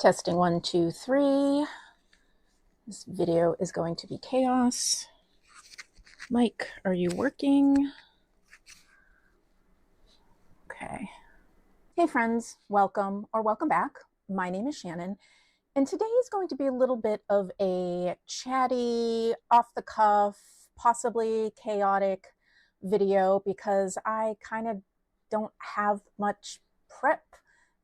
Testing 1, 2, 3. This video is going to be chaos. Mike, are you working? Okay. Hey friends, welcome or welcome back. My name is Shannon, and today is going to be a little bit of a chatty, off the cuff, possibly chaotic video because I kind of don't have much prep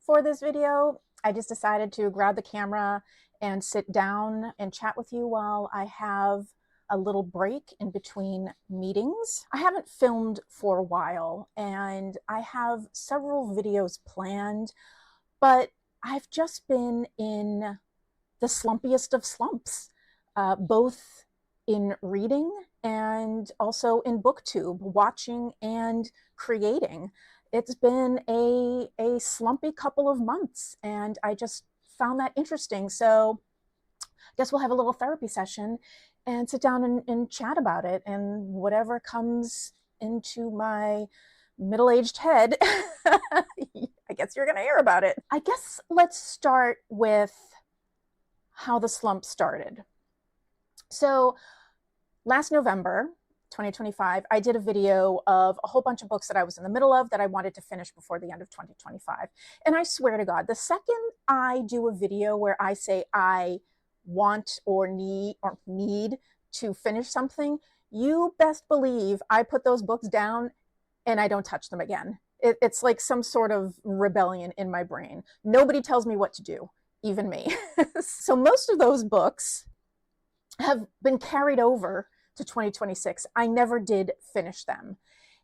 for this video. I just decided to grab the camera and sit down and chat with you while I have a little break in between meetings. I haven't filmed for a while and I have several videos planned, but I've just been in the slumpiest of slumps, both in reading and also in BookTube, watching and creating. It's been a slumpy couple of months, and I just found that interesting. So I guess we'll have a little therapy session and sit down and chat about it, and whatever comes into my middle-aged head, I guess you're gonna hear about it. I guess let's start with how the slump started. So last November, 2025, I did a video of a whole bunch of books that I was in the middle of that I wanted to finish before the end of 2025. And I swear to God, the second I do a video where I say I want or need to finish something, you best believe I put those books down and I don't touch them again. It's like some sort of rebellion in my brain. Nobody tells me what to do, even me. So most of those books have been carried over to 2026. I never did finish them.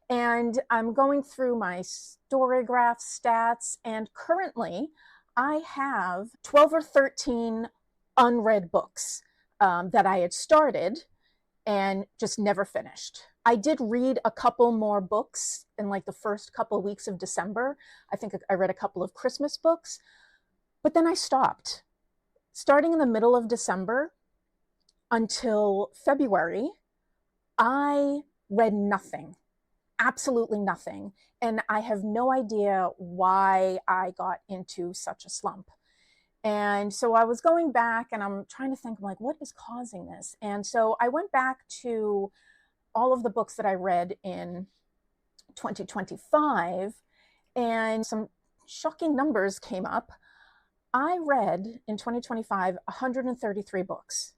And I'm going through my Storygraph stats, and currently I have 12 or 13 unread books that I had started and just never finished. I did read a couple more books in like the first couple of weeks of December. I think I read a couple of Christmas books, but then I stopped. Starting in the middle of December until February, I read nothing, absolutely nothing. And I have no idea why I got into such a slump. And so I was going back and I'm trying to think, like, what is causing this? And so I went back to all of the books that I read in 2025, and some shocking numbers came up. I read in 2025 133 books.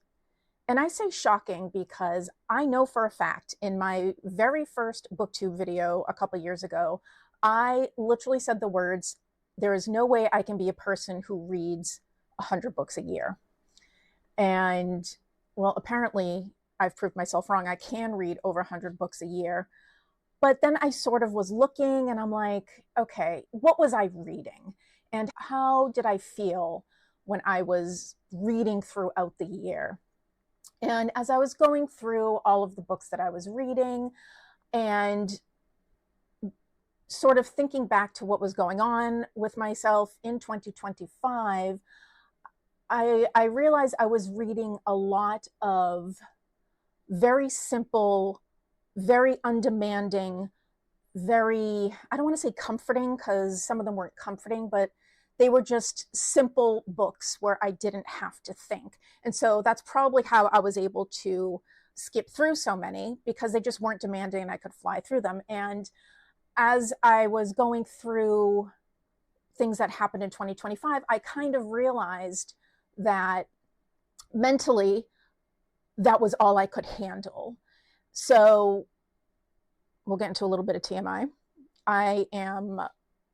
And I say shocking because I know for a fact in my very first BookTube video a couple years ago, I literally said the words, "There is no way I can be a person who reads 100 books a year." And well, apparently I've proved myself wrong. I can read over 100 books a year. But then I sort of was looking and I'm like, okay, what was I reading? And how did I feel when I was reading throughout the year? And as I was going through all of the books that I was reading and sort of thinking back to what was going on with myself in 2025, I realized I was reading a lot of very simple, very undemanding, very, I don't want to say comforting because some of them weren't comforting, but they were just simple books where I didn't have to think. And so that's probably how I was able to skip through so many, because they just weren't demanding and I could fly through them. And as I was going through things that happened in 2025, I kind of realized that mentally, that was all I could handle. So we'll get into a little bit of TMI. I am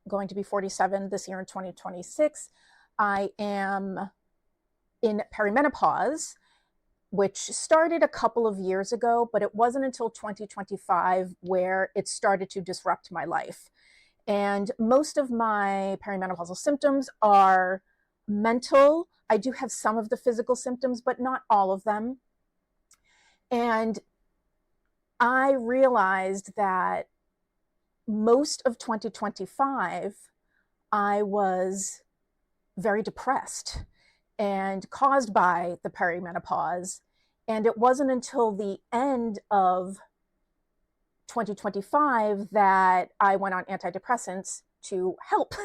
going to be 47 this year in 2026. I am in perimenopause, which started a couple of years ago, but it wasn't until 2025 where it started to disrupt my life. And most of my perimenopausal symptoms are mental. I do have some of the physical symptoms, but not all of them. And I realized that most of 2025, I was very depressed and caused by the perimenopause. And it wasn't until the end of 2025 that I went on antidepressants to help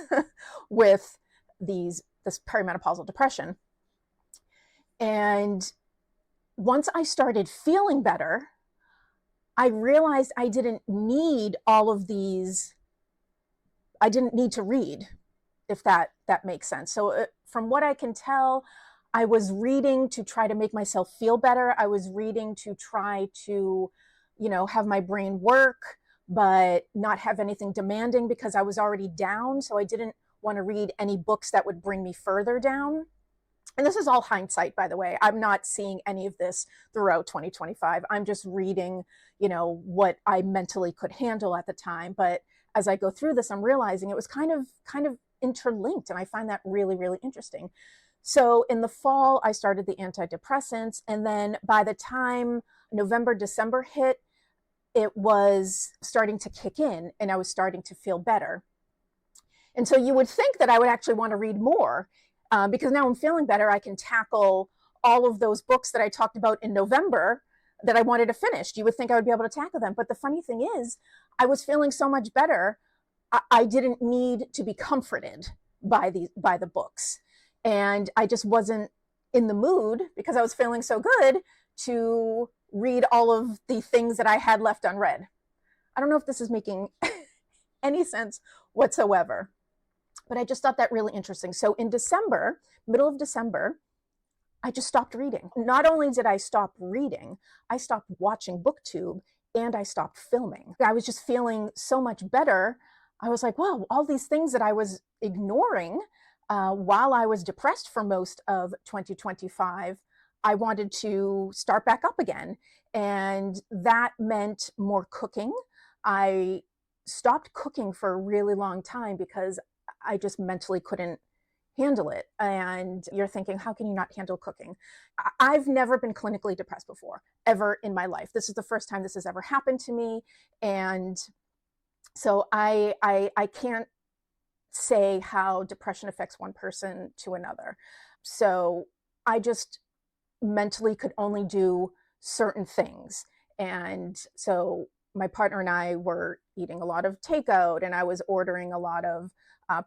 with these this perimenopausal depression. And once I started feeling better, I realized I didn't need all of these. I didn't need to read, if that makes sense. So from what I can tell, I was reading to try to make myself feel better. I was reading to try to, have my brain work, but not have anything demanding because I was already down. So I didn't want to read any books that would bring me further down. And this is all hindsight, by the way. I'm not seeing any of this throughout 2025. I'm just reading, what I mentally could handle at the time. But as I go through this, I'm realizing it was kind of interlinked. And I find that really, really interesting. So in the fall, I started the antidepressants. And then by the time November, December hit, it was starting to kick in and I was starting to feel better. And so you would think that I would actually want to read more because now I'm feeling better. I can tackle all of those books that I talked about in November that I wanted to finish. You would think I would be able to tackle them. But the funny thing is, I was feeling so much better. I didn't need to be comforted by the books. And I just wasn't in the mood because I was feeling so good to read all of the things that I had left unread. I don't know if this is making any sense whatsoever, but I just thought that really interesting. So in December, middle of December, I just stopped reading. Not only did I stop reading, I stopped watching BookTube and I stopped filming. I was just feeling so much better. I was like, wow, all these things that I was ignoring while I was depressed for most of 2025, I wanted to start back up again. And that meant more cooking. I stopped cooking for a really long time because I just mentally couldn't handle it. And you're thinking, how can you not handle cooking? I've never been clinically depressed before, ever in my life. This is the first time this has ever happened to me. And so I can't say how depression affects one person to another. So I just mentally could only do certain things. And so my partner and I were eating a lot of takeout, and I was ordering a lot of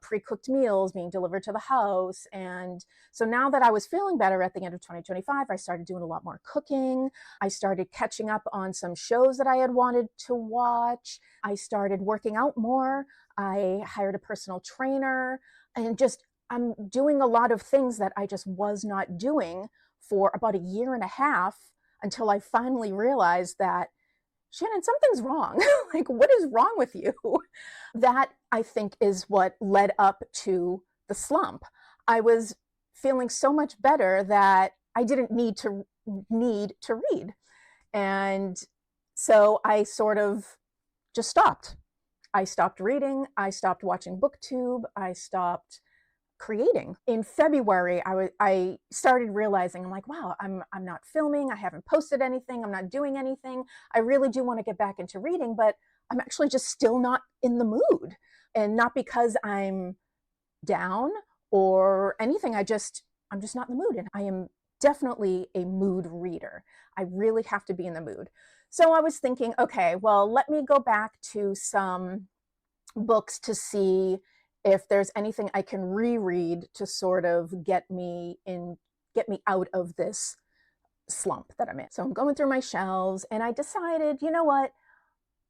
pre-cooked meals being delivered to the house. And so now that I was feeling better at the end of 2025, I started doing a lot more cooking. I started catching up on some shows that I had wanted to watch. I started working out more. I hired a personal trainer, and just I'm doing a lot of things that I just was not doing for about a year and a half until I finally realized that, Shannon, something's wrong. Like, what is wrong with you? That, I think, is what led up to the slump. I was feeling so much better that I didn't need to read. And so I sort of just stopped. I stopped reading. I stopped watching BookTube. I stopped creating. In February, I started realizing, I'm like, wow, I'm not filming. I haven't posted anything. I'm not doing anything. I really do want to get back into reading, but I'm actually just still not in the mood. And not because I'm down or anything. I'm just not in the mood. And I am definitely a mood reader. I really have to be in the mood. So I was thinking, okay, well, let me go back to some books to see if there's anything I can reread to sort of get me out of this slump that I'm in. So I'm going through my shelves and I decided, you know what?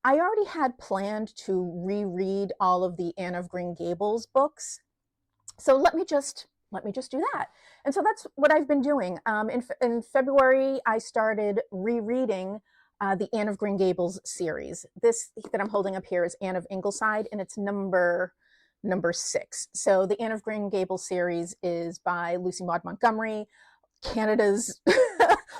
I already had planned to reread all of the Anne of Green Gables books. So let me just do that. And so that's what I've been doing. In February, I started rereading the Anne of Green Gables series. This that I'm holding up here is Anne of Ingleside, and it's number 6. So the Anne of Green Gables series is by Lucy Maud Montgomery, Canada's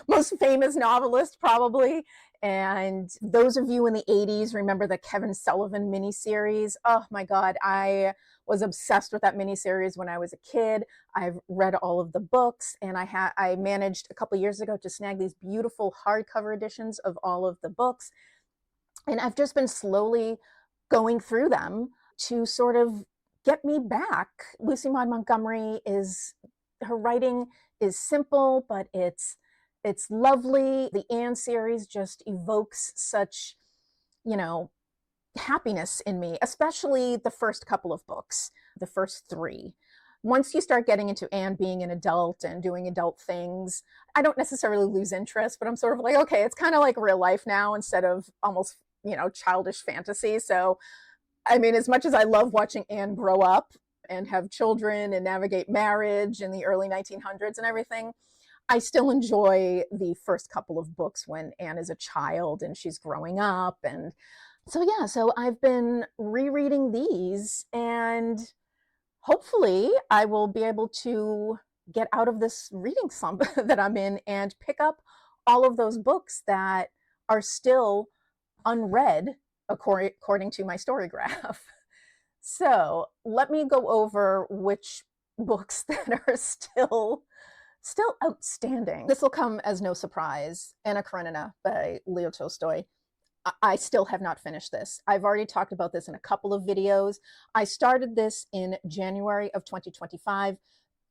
most famous novelist, probably. And those of you in the 80s remember the Kevin Sullivan miniseries. Oh my God, I was obsessed with that miniseries when I was a kid. I've read all of the books, and I managed a couple years ago to snag these beautiful hardcover editions of all of the books. And I've just been slowly going through them to sort of get me back. Lucy Maud Montgomery her writing is simple, but it's lovely. The Anne series just evokes such, happiness in me, especially the first couple of books, the first 3. once you start getting into Anne being an adult and doing adult things, I don't necessarily lose interest, but I'm sort of like, okay, it's kind of like real life now instead of almost, childish fantasy. So, I mean, as much as I love watching Anne grow up and have children and navigate marriage in the early 1900s and everything, I still enjoy the first couple of books when Anne is a child and she's growing up. And so, yeah, so I've been rereading these, and hopefully I will be able to get out of this reading slump that I'm in and pick up all of those books that are still unread according to my story graph. So let me go over which books that are still outstanding. This will come as no surprise. Anna Karenina by Leo Tolstoy. I still have not finished this. I've already talked about this in a couple of videos. I started this in January of 2025,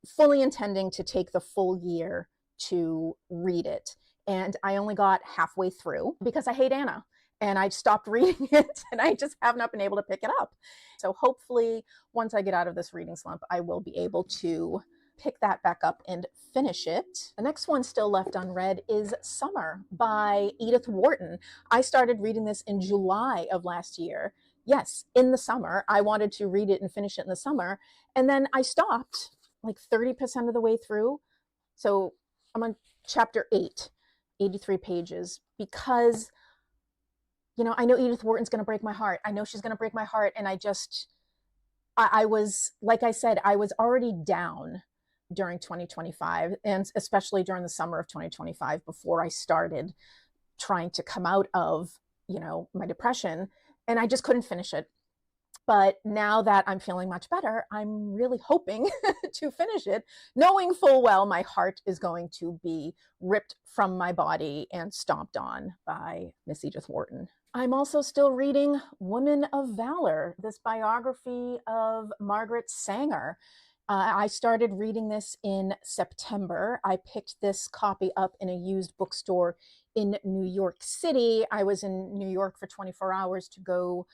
fully intending to take the full year to read it. And I only got halfway through because I hate Anna. And I stopped reading it, and I just have not been able to pick it up. So hopefully, once I get out of this reading slump, I will be able to pick that back up and finish it. The next one still left unread is Summer by Edith Wharton. I started reading this in July of last year. Yes, in the summer. I wanted to read it and finish it in the summer. And then I stopped like 30% of the way through. So I'm on chapter 8, 83 pages, because I know Edith Wharton's going to break my heart. I know she's going to break my heart. And I was, like I said, I was already down during 2025, and especially during the summer of 2025, before I started trying to come out of, my depression, and I just couldn't finish it. But now that I'm feeling much better, I'm really hoping to finish it, knowing full well my heart is going to be ripped from my body and stomped on by Miss Edith Wharton. I'm also still reading Women of Valor, this biography of Margaret Sanger. I started reading this in September. I picked this copy up in a used bookstore in New York City. I was in New York for 24 hours to go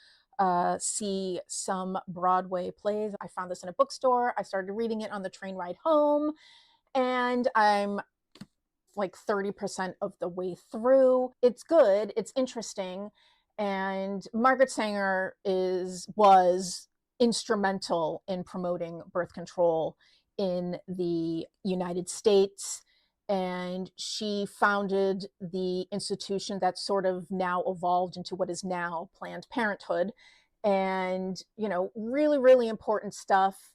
see some Broadway plays. I found this in a bookstore. I started reading it on the train ride home, and I'm like 30% of the way through. It's good. It's interesting. And Margaret Sanger was instrumental in promoting birth control in the United States. And she founded the institution that sort of now evolved into what is now Planned Parenthood. And, really, really important stuff.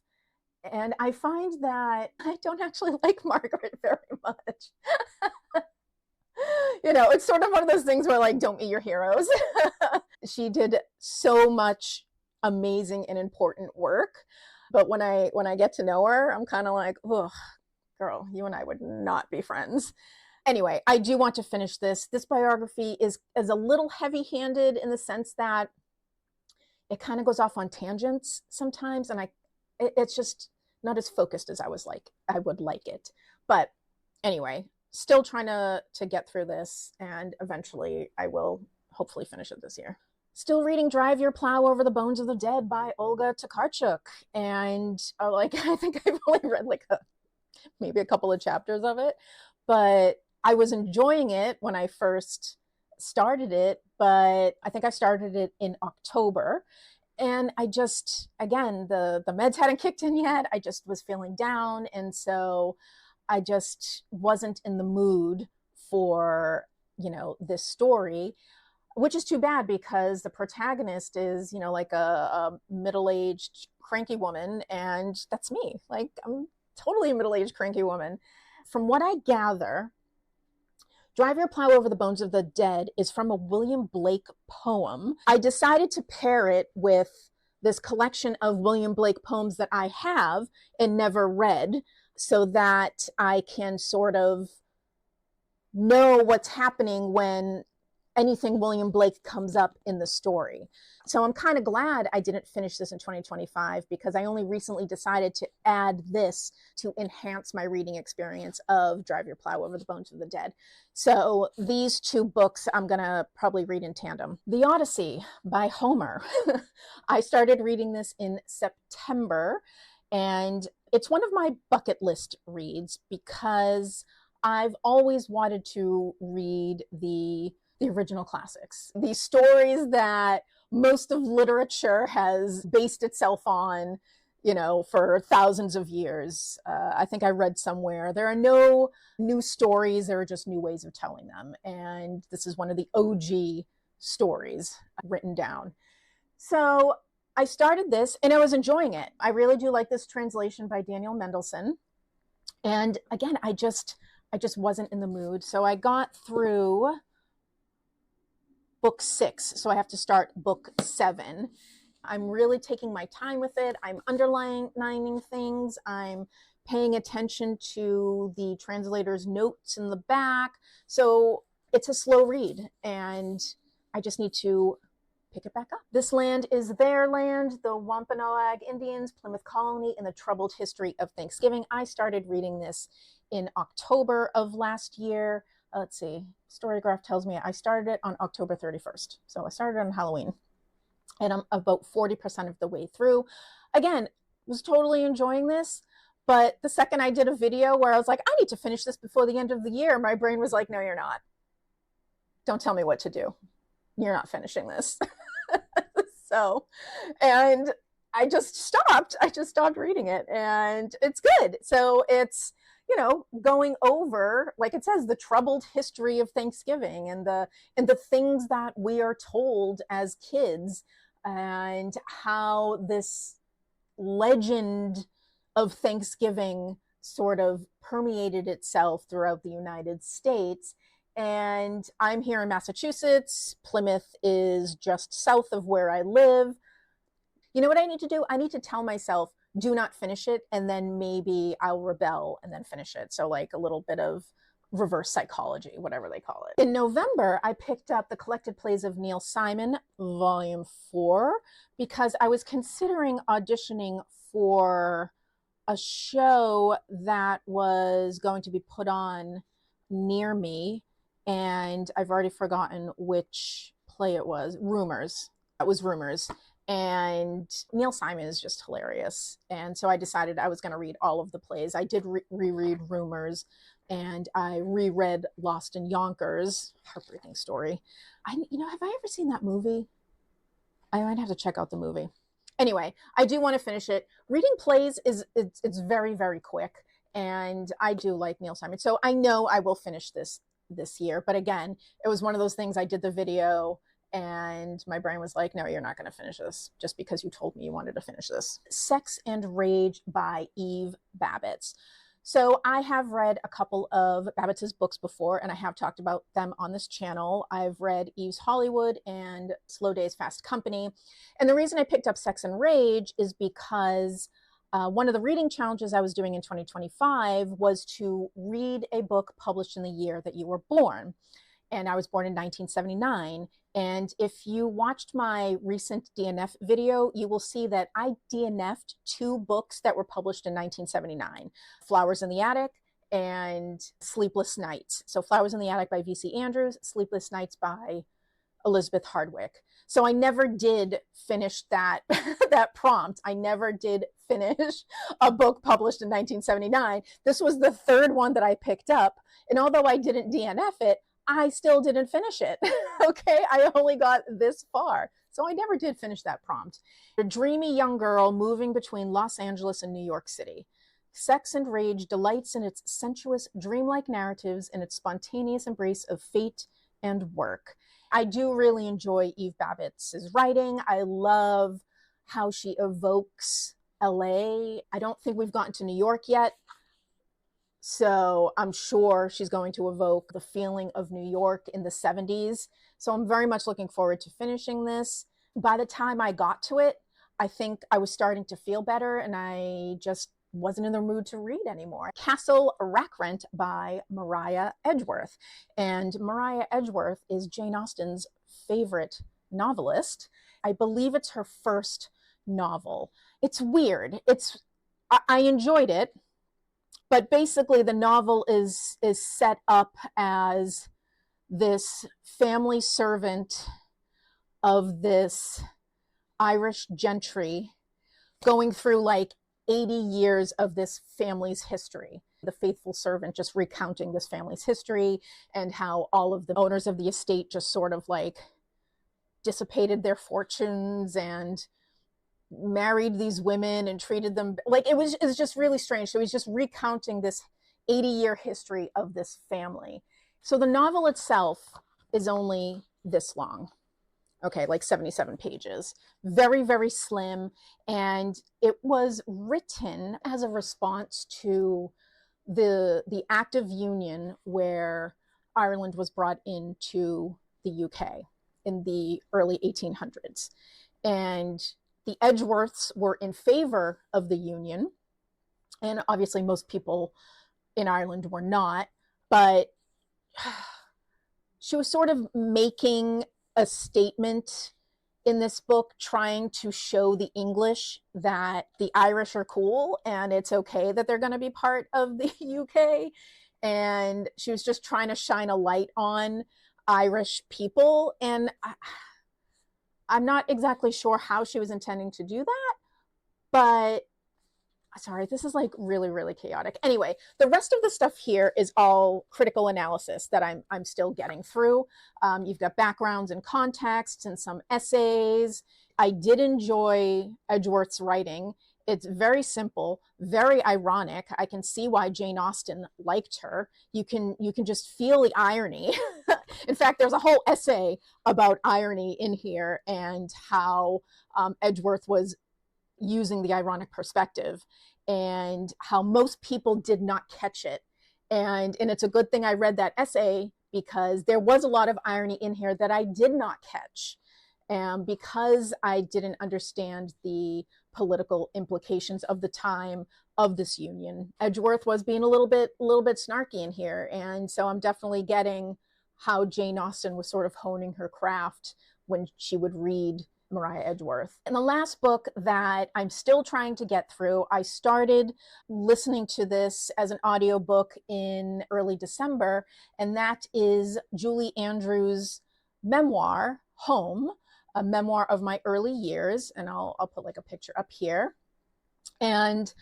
And I find that I don't actually like Margaret very much. It's sort of one of those things where, like, don't meet your heroes. She did so much amazing and important work. But when I get to know her, I'm kind of like, ugh, girl, you and I would not be friends. Anyway, I do want to finish this. This biography is a little heavy-handed in the sense that it kind of goes off on tangents sometimes, and it's just not as focused as I would like it. But anyway, still trying to get through this, and eventually I will hopefully finish it this year. Still reading Drive Your Plow Over the Bones of the Dead by Olga Tokarczuk. And I think I've only read maybe a couple of chapters of it, but I was enjoying it when I first started it, but I think I started it in October. And I just, again, the meds hadn't kicked in yet. I just was feeling down. And so I just wasn't in the mood for, this story, which is too bad because the protagonist is, like a middle-aged cranky woman. And that's me. Like, I'm totally a middle-aged cranky woman. From what I gather, Drive Your Plow Over the Bones of the Dead is from a William Blake poem. I decided to pair it with this collection of William Blake poems that I have and never read, so that I can sort of know what's happening when anything William Blake comes up in the story. So I'm kind of glad I didn't finish this in 2025, because I only recently decided to add this to enhance my reading experience of Drive Your Plow Over the Bones of the Dead. So these two books I'm going to probably read in tandem. The Odyssey by Homer. I started reading this in September. And it's one of my bucket list reads because I've always wanted to read the original classics, the stories that most of literature has based itself on, you know, for thousands of years. I think I read somewhere there are no new stories, there are just new ways of telling them. And this is one of the OG stories written down. So I started this and I was enjoying it. I really do like this translation by Daniel Mendelsohn. And again, I just wasn't in the mood. So I got through book 6. So I have to start book 7. I'm really taking my time with it. I'm underlining things. I'm paying attention to the translator's notes in the back. So it's a slow read and I just need to pick it back up. This land is their land, the Wampanoag Indians, Plymouth Colony, and the troubled history of Thanksgiving. I started reading this in October of last year. Let's see, Storygraph tells me I started it on October 31st. So I started on Halloween and I'm about 40% of the way through. Again, was totally enjoying this. But the second I did a video where I was like, I need to finish this before the end of the year, my brain was like, no, you're not. Don't tell me what to do. You're not finishing this. So, and I just stopped reading it and it's good. So it's, you know, going over, like it says, the troubled history of Thanksgiving and the things that we are told as kids and how this legend of Thanksgiving sort of permeated itself throughout the United States. And I'm here in Massachusetts. Plymouth is just south of where I live. You know what I need to do? I need to tell myself, do not finish it, and then maybe I'll rebel and then finish it. So like a little bit of reverse psychology, whatever they call it. In November, I picked up the collected plays of Neil Simon, Volume 4, because I was considering auditioning for a show that was going to be put on near me. And I've already forgotten which play it was. Rumors. It was Rumors. And Neil Simon is just hilarious. And so I decided I was going to read all of the plays. I did reread Rumors, and I reread Lost in Yonkers, heartbreaking story. Have I ever seen that movie? I might have to check out the movie. Anyway, I do want to finish it. Reading plays it's very, very quick, and I do like Neil Simon. So I know I will finish this year. But again, it was one of those things. I did the video and my brain was like, no, you're not going to finish this just because you told me you wanted to finish this. Sex and Rage by Eve Babbitt's. So I have read a couple of Babbitt's books before, and I have talked about them on this channel. I've read Eve's Hollywood and Slow Days, Fast Company. And the reason I picked up Sex and Rage is because one of the reading challenges I was doing in 2025 was to read a book published in the year that you were born. And I was born in 1979. And if you watched my recent DNF video, you will see that I DNF'd 2 books that were published in 1979, Flowers in the Attic and Sleepless Nights. So Flowers in the Attic by V.C. Andrews, Sleepless Nights by Elizabeth Hardwick. So I never did finish that prompt. I never did finish a book published in 1979. This was the 3rd one that I picked up. And although I didn't DNF it, I still didn't finish it. Okay, I only got this far. So I never did finish that prompt. A dreamy young girl moving between Los Angeles and New York City. Sex and Rage delights in its sensuous, dreamlike narratives and its spontaneous embrace of fate and work. I do really enjoy Eve Babbitt's writing. I love how she evokes LA. I don't think we've gotten to New York yet, so I'm sure she's going to evoke the feeling of New York in the 70s. So I'm very much looking forward to finishing this. By the time I got to it, I think I was starting to feel better and I just wasn't in the mood to read anymore. Castle Rackrent by Mariah Edgeworth. And Mariah Edgeworth is Jane Austen's favorite novelist. I believe it's her first novel. It's weird. I enjoyed it, but basically the novel is set up as this family servant of this Irish gentry going through like 80 years of this family's history. The faithful servant just recounting this family's history and how all of the owners of the estate just sort of like dissipated their fortunes and married these women and treated them like it was just really strange. So he's just recounting this 80-year history of this family. So the novel itself is only this long. Okay, like 77 pages. Very, very slim. And it was written as a response to the Act of Union where Ireland was brought into the UK in the early 1800s. And the Edgeworths were in favor of the Union. And obviously most people in Ireland were not. But she was sort of making a statement in this book, trying to show the English that the Irish are cool and it's okay that they're going to be part of the UK. And she was just trying to shine a light on Irish people. And I'm not exactly sure how she was intending to do that, but sorry, this is like really, really chaotic. Anyway, the rest of the stuff here is all critical analysis that I'm still getting through. You've got backgrounds and contexts and some essays. I did enjoy Edgeworth's writing. It's very simple, very ironic. I can see why Jane Austen liked her. You can just feel the irony. In fact, there's a whole essay about irony in here and how Edgeworth was using the ironic perspective and how most people did not catch it. And it's a good thing I read that essay because there was a lot of irony in here that I did not catch. And because I didn't understand the political implications of the time of this union, Edgeworth was being a little bit snarky in here. And so I'm definitely getting how Jane Austen was sort of honing her craft when she would read Maria Edgeworth. And the last book that I'm still trying to get through, I started listening to this as an audiobook in early December, and that is Julie Andrews' memoir, Home, a memoir of my early years. And I'll put like a picture up here. And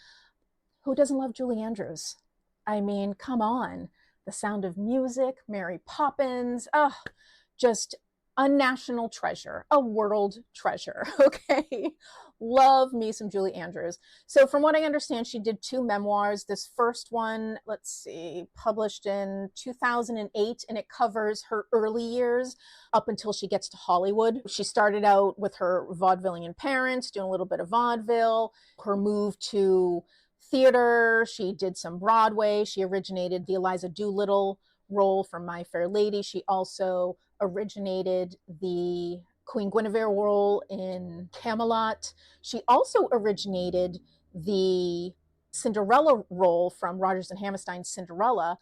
who doesn't love Julie Andrews? I mean, come on. The Sound of Music, Mary Poppins, just a national treasure, a world treasure, okay? Love me some Julie Andrews. So from what I understand, she did 2 memoirs. This first one, let's see, published in 2008, and it covers her early years up until she gets to Hollywood. She started out with her vaudevillian parents, doing a little bit of vaudeville, her move to theater. She did some Broadway. She originated the Eliza Doolittle role from My Fair Lady. She also originated the Queen Guinevere role in Camelot. She also originated the Cinderella role from Rodgers and Hammerstein's Cinderella.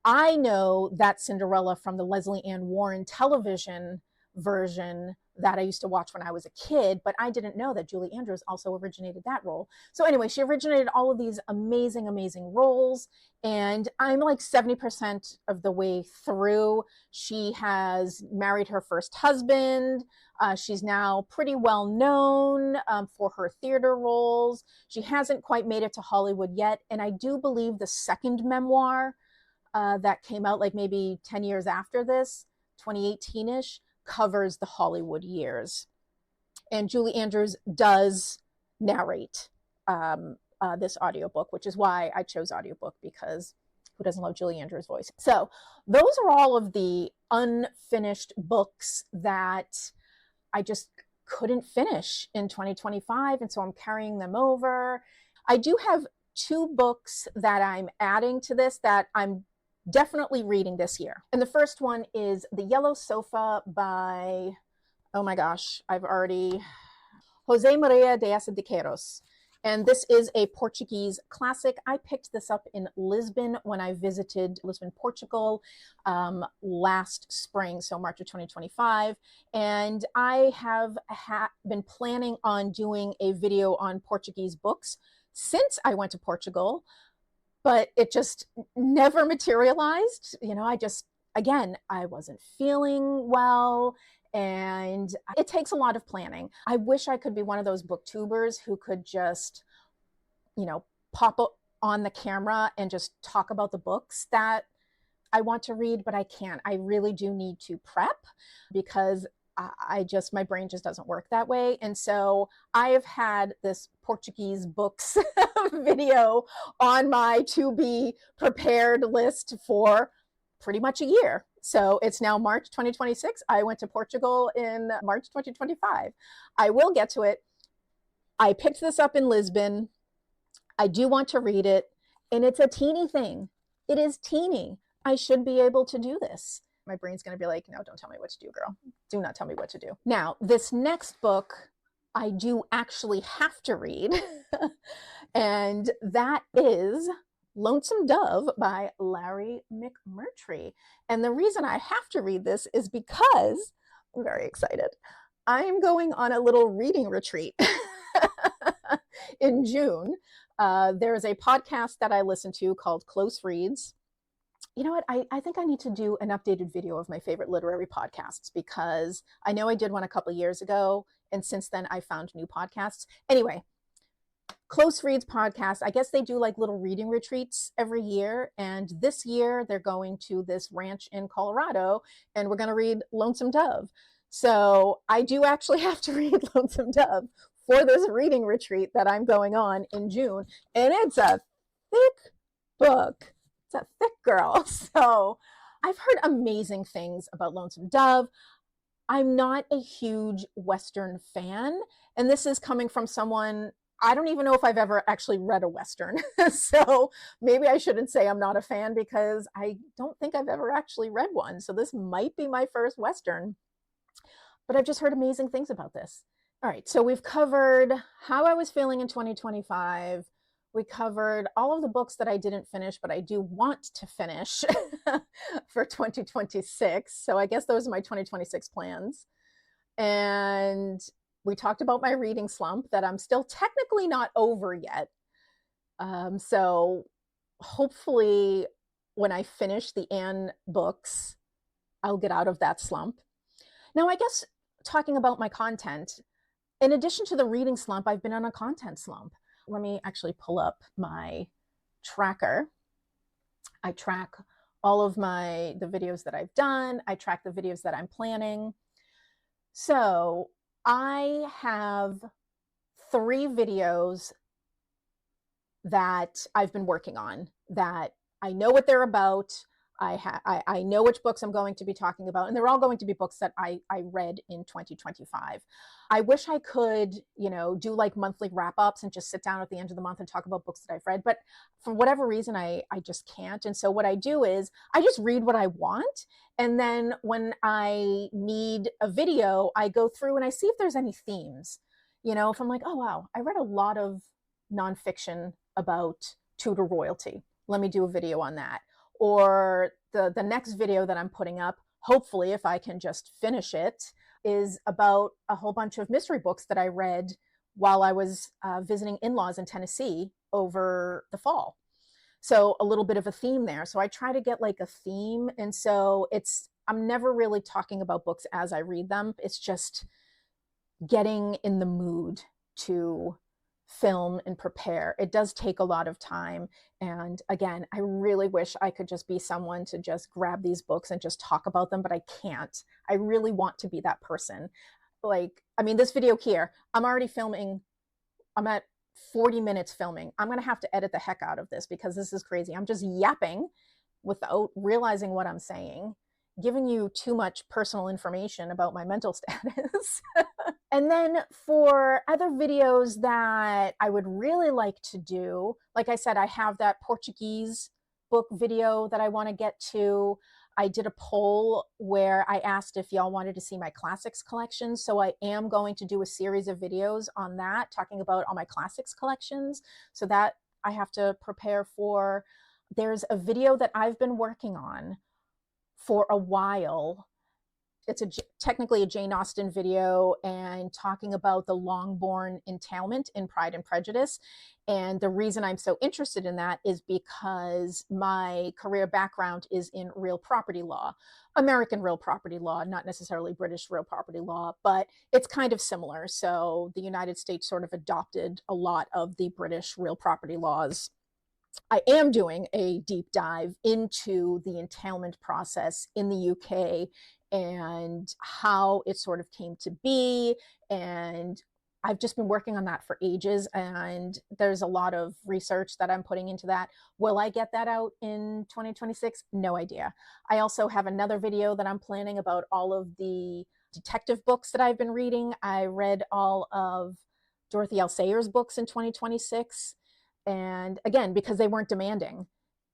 I know that Cinderella from the Leslie Ann Warren television version that I used to watch when I was a kid, but I didn't know that Julie Andrews also originated that role. So anyway, she originated all of these amazing, amazing roles, and I'm like 70% of the way through. She has married her first husband. She's now pretty well known for her theater roles. She hasn't quite made it to Hollywood yet, and I do believe the second memoir that came out like maybe 10 years after this, 2018-ish, covers the Hollywood years. And Julie Andrews does narrate this audiobook, which is why I chose audiobook, because who doesn't love Julie Andrews' voice? So those are all of the unfinished books that I just couldn't finish in 2025. And so I'm carrying them over. I do have 2 books that I'm adding to this that I'm definitely reading this year. And the first one is The Yellow Sofa by, oh my gosh, Jose Maria de Queiroz. And this is a Portuguese classic. I picked this up in Lisbon when I visited Lisbon, Portugal last spring, so March of 2025. And I have been planning on doing a video on Portuguese books since I went to Portugal, but it just never materialized. I wasn't feeling well, and it takes a lot of planning. I wish I could be one of those booktubers who could just pop on the camera and just talk about the books that I want to read, but I can't. I really do need to prep because my brain just doesn't work that way. And so I have had this Portuguese books video on my to be prepared list for pretty much a year. So it's now March 2026. I went to Portugal in March 2025. I will get to it. I picked this up in Lisbon. I do want to read it, and it's a teeny thing. It is teeny. I should be able to do this. My brain's going to be like, no, don't tell me what to do, girl. Do not tell me what to do. Now, this next book, I do actually have to read, and that is Lonesome Dove by Larry McMurtry. And the reason I have to read this is because I'm very excited. I'm going on a little reading retreat in June. There's a podcast that I listen to called Close Reads. You know what? I think I need to do an updated video of my favorite literary podcasts because I know I did one a couple of years ago, and since then I found new podcasts. Anyway, Close Reads podcast, I guess they do like little reading retreats every year, and this year they're going to this ranch in Colorado, and we're going to read Lonesome Dove. So I do actually have to read Lonesome Dove for this reading retreat that I'm going on in June, and it's a thick book. It's a thick girl. So I've heard amazing things about Lonesome Dove. I'm not a huge Western fan, and this is coming from someone, I don't even know if I've ever actually read a Western. So maybe I shouldn't say I'm not a fan because I don't think I've ever actually read one. So this might be my first Western, but I've just heard amazing things about this. All right, so we've covered how I was feeling in 2025. We covered all of the books that I didn't finish, but I do want to finish for 2026. So I guess those are my 2026 plans. And we talked about my reading slump that I'm still technically not over yet. So hopefully when I finish the Anne books, I'll get out of that slump. Now, I guess talking about my content, in addition to the reading slump, I've been on a content slump. Let me actually pull up my tracker. I track all of the videos that I've done. I track the videos that I'm planning. So I have 3 videos that I've been working on that I know what they're about. I know which books I'm going to be talking about, and they're all going to be books that I read in 2025. I wish I could, do like monthly wrap-ups and just sit down at the end of the month and talk about books that I've read, but for whatever reason, I just can't. And so what I do is I just read what I want, and then when I need a video, I go through and I see if there's any themes. If I'm like, oh wow, I read a lot of nonfiction about Tudor royalty. Let me do a video on that. Or the next video that I'm putting up, hopefully if I can just finish it, is about a whole bunch of mystery books that I read while I was visiting in-laws in Tennessee over the fall. So a little bit of a theme there. So I try to get like a theme. And so I'm never really talking about books as I read them. It's just getting in the mood to film and prepare. It does take a lot of time. And again, I really wish I could just be someone to just grab these books and just talk about them, but I can't. I really want to be that person. This video here, I'm already filming. I'm at 40 minutes filming. I'm going to have to edit the heck out of this because this is crazy. I'm just yapping without realizing what I'm saying, giving you too much personal information about my mental status. And then for other videos that I would really like to do, like I said, I have that Portuguese book video that I want to get to. I did a poll where I asked if y'all wanted to see my classics collection. So I am going to do a series of videos on that, talking about all my classics collections. So that I have to prepare for. There's a video that I've been working on for a while it's technically a Jane Austen video and talking about the Longbourn entailment in Pride and Prejudice. And the reason I'm so interested in that is because my career background is in real property law, American real property law, not necessarily British real property law, but it's kind of similar. So the United States sort of adopted a lot of the British real property laws. I am doing a deep dive into the entailment process in the UK and how it sort of came to be. And I've just been working on that for ages, and there's a lot of research that I'm putting into that. Will I get that out in 2026? No idea. I also have another video that I'm planning about all of the detective books that I've been reading. I read all of Dorothy L. Sayers' books in 2026. And again, because they weren't demanding.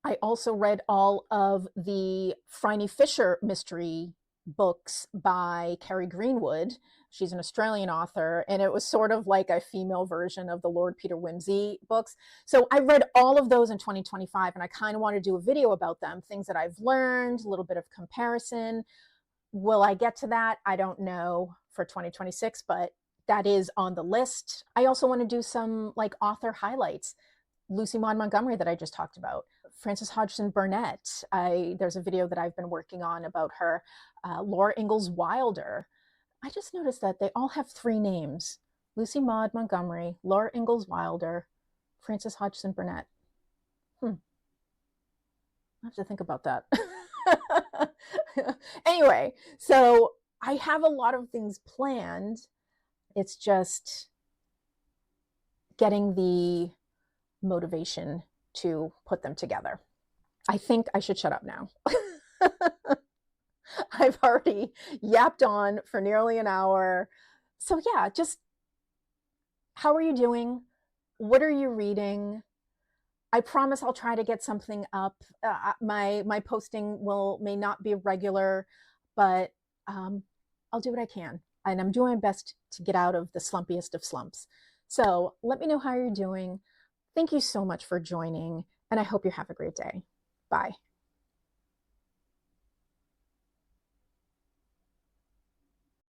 I also read all of the Phryne Fisher mystery books by Kerry Greenwood. She's an Australian author, and it was sort of like a female version of the Lord Peter Wimsey books. So I read all of those in 2025, and I kind of want to do a video about them, things that I've learned, a little bit of comparison. Will I get to that? I don't know for 2026, but that is on the list. I also want to do some like author highlights. Lucy Maud Montgomery that I just talked about, Frances Hodgson Burnett. There's a video that I've been working on about her. Laura Ingalls Wilder. I just noticed that they all have 3 names: Lucy Maud Montgomery, Laura Ingalls Wilder, Frances Hodgson Burnett. I have to think about that. Anyway, so I have a lot of things planned. It's just getting the motivation to put them together. I think I should shut up now. I've already yapped on for nearly an hour. So yeah, just how are you doing? What are you reading? I promise I'll try to get something up. My posting may not be regular, but I'll do what I can. And I'm doing my best to get out of the slumpiest of slumps. So let me know how you're doing. Thank you so much for joining, and I hope you have a great day. Bye.